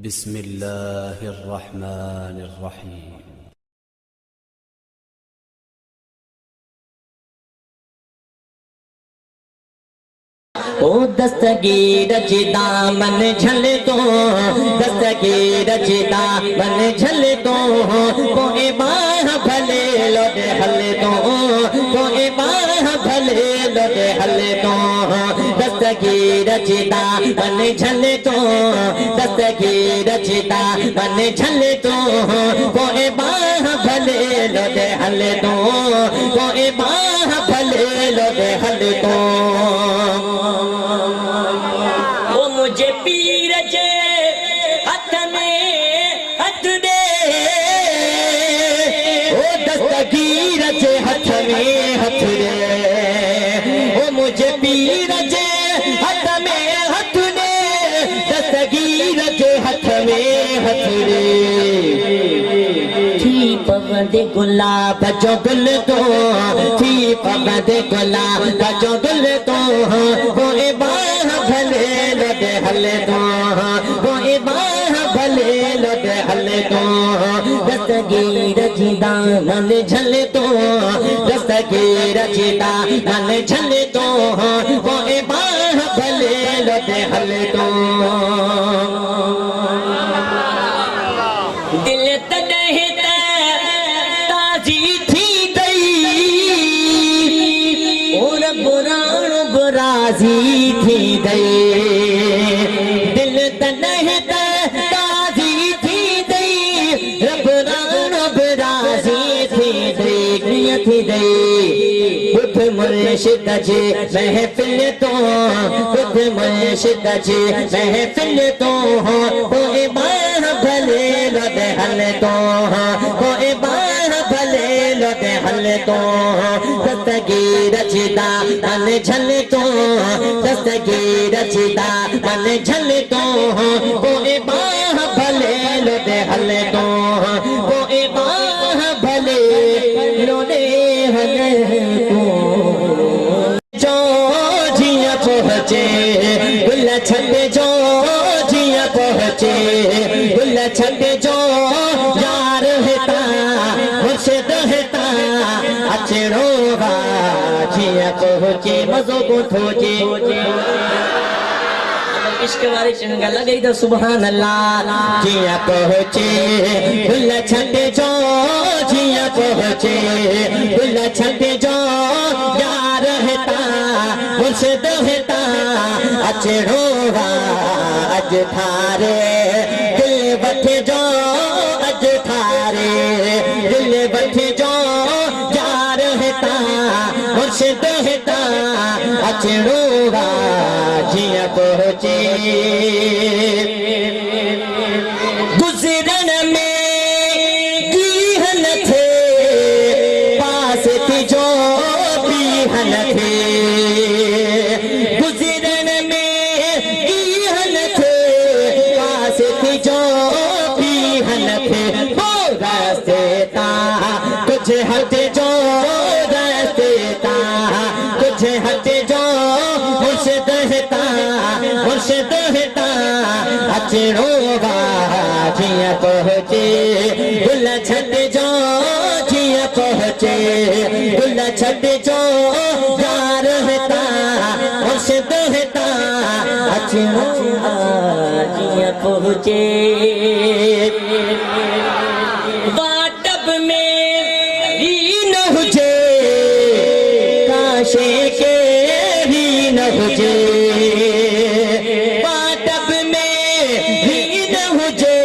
बिस्मिल्लाहिर्रहमानिर्रहीम। ओ दस्तगीर चिदा मन झल दो, दस्तगीर चिदा मन झल दो, कोई बाह भले लोटे हल दो, कोई बाह भले लोटे हल दो, दस्तगीर चिदा मन झल दो, दस्तगीर चिदा मन झल दो, कोई बाह भले लोटे हल दो, कोई बाह भले लोटे हल दो। मुझे पीर जे हथ में हथ दे, ओ दस्तगीर जे हथ में हथ दे, ओ मुझे पीर जे हथ में हथ दे, दस्तगीर जे हथ में हथ दे। थी पवंदे गुलाब जो गुल दो, थी पवंदे गुलाब जो गुल दो, कोई बाह भले लोटे हल दो, कोई बाह भले लोटे हल दो, दस्तगीर चिदा मन झल दो, दस्तगीर चिदा मन झल दो, कोई बाह भले लोटे हल दो। दिल तॾहिं त ताज़ी थी गई, और बुराण बुराज़ी थी गई, दिल तॾहिं त ताज़ी थी गई, रबराण बुराज़ी थी गई, कीअं थी गई। ॿुध मुर्शिद जे महफ़िल तो, ॿुध मुर्शिद जे महफ़िल तो, कोई बाह भले लोटे हल दो, कोई बाह भले लोटे हल दो, दस्तगीर चिदा मन झल दो, दस्तगीर चिदा मन झल दो, कोई बाह भले लोटे हल दो, कोई बाह भले लोटे हल दो। जो जिया पहुँचे गुल छॾ जो, जिया पहुँचे गुल छॾ जो, यार हिता मुर्शिद हिता अचणो वा, जिया पहुँचे मज़ो कोठो जे। इश्क वारी चिंगा लॻई त सुभान अल्लाह। जिया पहुँचे गुल छॾ जो, जिया पहुँचे गुल छॾ जो, यार हिता मुर्शिद हिता अचणो वा, अज थारे दिल वठ जो, अज थारे दिल वठ जो, यार हिता मुर्शिद हिता अचणो वा, जिया पहुँचे। गुज़रण में कीह न थे, पास थी जो पीह न थे, गुज़रण में कीह न थे, पास थी जो पीह न थे, वो रास्ते ता कुछ हट जो, रास्ते ता कुछ हट जो, मुर्शिद हिता मुर्शिद हिता अचणो वा, जिया पहुँचे गुल छॾ जो, जिया पहुँचे गुल छॾ जो, यार हिता मुर्शिद हिता अचणो वा, जिया पहुँचे। वाटब में ही न हुजे, काशे के ही न हुजे, वाटब में ही न हुजे,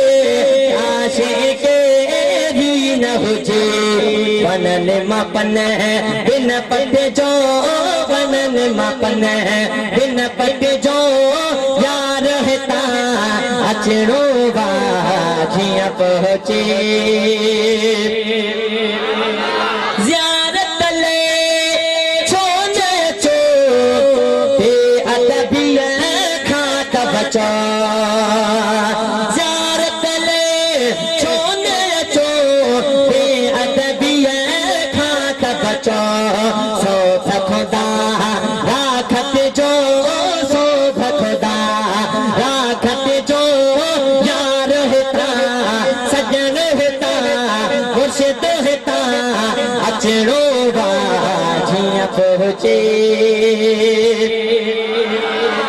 काशे के ही न हुजे, बनन मापन बिन पट जो, बनन मापन बिन पट जो, यार हिता अचणो वा, जिया पहुँचे। ज़ियारत ले छो न अचो, बेअदबीअ खां त बचो, ज़ियारत ले छो न अचो, बेअदबीअ खां त बचो, सोभ खुदा राखत जो, सोभ खुदा राखत जो, यार चढ़ो बाजियां पहुँचे